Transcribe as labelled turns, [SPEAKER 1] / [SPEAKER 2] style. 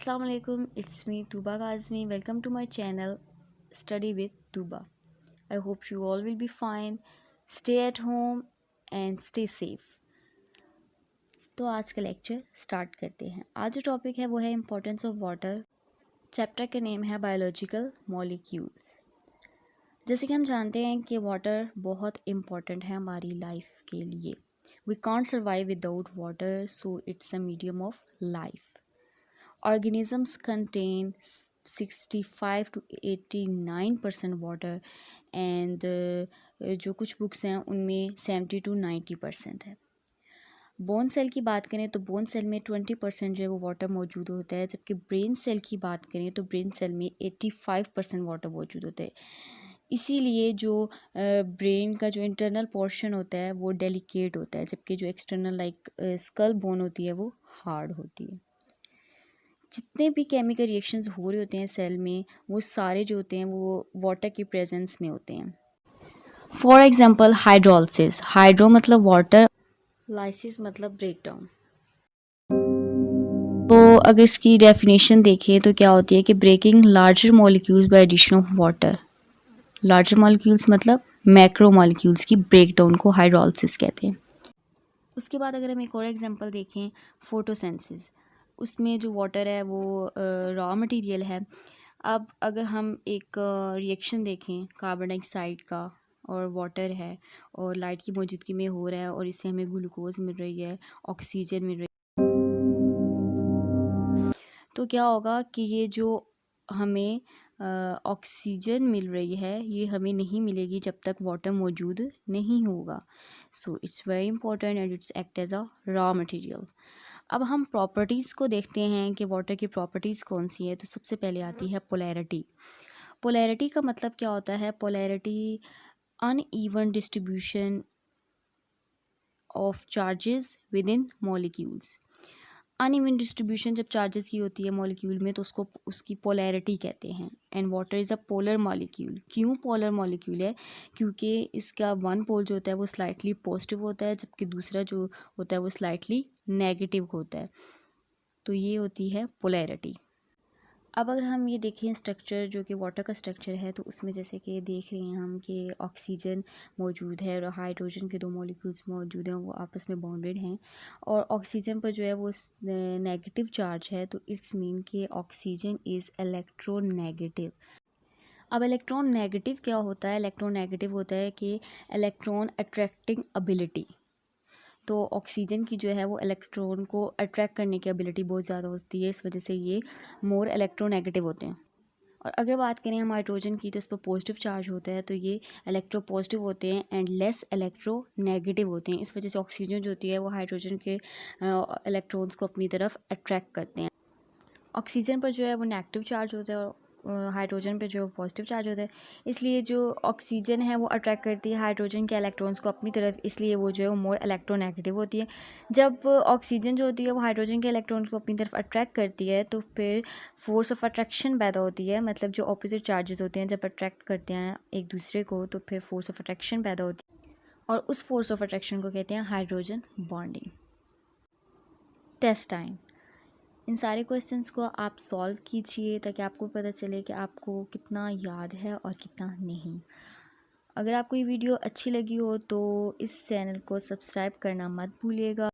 [SPEAKER 1] Assalamu alaikum, it's me Tuba Kazmi. Welcome to my channel Study with Tuba. I hope you all will be fine. Stay at home and stay safe. तो आज का lecture start करते हैं। आज जो topic है वो है इम्पोर्टेंस ऑफ वाटर। चैप्टर का नेम है बायोलॉजिकल मॉलिक्यूल्स। जैसे कि हम जानते हैं कि वाटर बहुत इम्पॉर्टेंट है हमारी लाइफ के लिए। We can't survive without water, so it's a medium of life. Organisms contain 65 to 89% water and जो कुछ बुक्स हैं उनमें 70 to 90% है। बोन सेल की बात करें तो बोन सेल में 20% जो है वो वाटर मौजूद होता है, जबकि ब्रेन सेल की बात करें तो ब्रेन सेल में 85% वाटर मौजूद होता है। इसीलिए जो ब्रेन का जो इंटरनल पोर्शन होता है वो डेलिकेट होता है, जबकि जो एक्सटर्नल लाइक स्कल बोन होती है वो हार्ड होती है। जितने भी केमिकल रिएक्शंस हो रहे होते हैं सेल में, वो सारे जो होते हैं वो वाटर की प्रेजेंस में होते हैं। फॉर एग्जांपल हाइड्रोलिसिस, हाइड्रो मतलब वाटर, लाइसिस मतलब ब्रेकडाउन। तो अगर इसकी डेफिनेशन देखें तो क्या होती है कि breaking larger molecules by addition of water. Larger molecules मतलब मैक्रो मॉलिक्यूल्स की ब्रेकडाउन को हाइड्रोलिसिस कहते हैं। उसके बाद अगर हम एक और एग्जांपल देखें, फोटोसिंथेसिस, उसमें जो वाटर है वो रॉ मटेरियल है। अब अगर हम एक रिएक्शन देखें कार्बन डाइऑक्साइड का और वाटर है और लाइट की मौजूदगी में हो रहा है और इससे हमें ग्लूकोज मिल रही है, ऑक्सीजन मिल रही है, तो क्या होगा कि ये जो हमें ऑक्सीजन मिल रही है ये हमें नहीं मिलेगी जब तक वाटर मौजूद नहीं होगा। So it's very important and it's act as a raw material. अब हम प्रॉपर्टीज़ को देखते हैं कि वाटर की प्रॉपर्टीज़ कौन सी है। तो सबसे पहले आती है पोलैरिटी। पोलैरिटी का मतलब क्या होता है? Polarity uneven distribution of charges with in molecules. Uneven distribution जब चार्जेस की होती है मॉलिक्यूल में तो उसको उसकी पोलैरिटी कहते हैं। And water is a polar molecule. क्यों पोलर मॉलिक्यूल है? क्योंकि इसका वन पोल जो होता है वो स्लाइटली पॉजिटिव होता है, जबकि दूसरा जो होता है वो स्लाइटली नेगेटिव होता है। तो ये होती है पोलैरिटी। अब अगर हम ये देखें स्ट्रक्चर जो कि वाटर का स्ट्रक्चर है, तो उसमें जैसे कि देख रहे हैं हम कि ऑक्सीजन मौजूद है और हाइड्रोजन के दो मॉलिक्यूल्स मौजूद हैं, वो आपस में बॉन्डेड हैं। और ऑक्सीजन पर जो है वो नेगेटिव चार्ज है, तो इट्स मीन कि ऑक्सीजन इज़ इलेक्ट्रोनेगेटिव। अब इलेक्ट्रॉन नेगेटिव क्या होता है? इलेक्ट्रॉन नेगेटिव होता है कि इलेक्ट्रॉन अट्रैक्टिंग एबिलिटी। तो ऑक्सीजन की जो है वो इलेक्ट्रॉन को अट्रैक्ट करने की एबिलिटी बहुत ज़्यादा होती है, इस वजह से ये मोर इलेक्ट्रोनेगेटिव होते हैं। और अगर बात करें हम हाइड्रोजन की, तो इस पर पॉजिटिव चार्ज होता है, तो ये इलेक्ट्रो पॉजिटिव होते हैं एंड लेस इलेक्ट्रो नेगेटिव होते हैं। इस वजह से ऑक्सीजन जो होती है वो हाइड्रोजन के इलेक्ट्रॉन्स को अपनी तरफ अट्रैक्ट करते हैं। ऑक्सीजन पर जो है वो नेगेटिव चार्ज होता है और हाइड्रोजन पे जो पॉजिटिव चार्ज होता है, इसलिए जो ऑक्सीजन है वो अट्रैक्ट करती है हाइड्रोजन के इलेक्ट्रॉन्स को अपनी तरफ, इसलिए वो जो है वो मोर इलेक्ट्रोनेगेटिव होती है। जब ऑक्सीजन जो होती है वो हाइड्रोजन के इलेक्ट्रॉन्स को अपनी तरफ अट्रैक्ट करती है तो फिर फोर्स ऑफ अट्रैक्शन पैदा होती है। मतलब जो ऑपोजिट चार्जेस होते हैं जब अट्रैक्ट करते हैं एक दूसरे को तो फिर फोर्स ऑफ अट्रैक्शन पैदा होती है, और उस फोर्स ऑफ अट्रैक्शन को कहते हैं हाइड्रोजन बॉन्डिंग। Test time. इन सारे क्वेश्चंस को आप सॉल्व कीजिए ताकि आपको पता चले कि आपको कितना याद है और कितना नहीं। अगर आपको ये वीडियो अच्छी लगी हो तो इस चैनल को सब्सक्राइब करना मत भूलिएगा।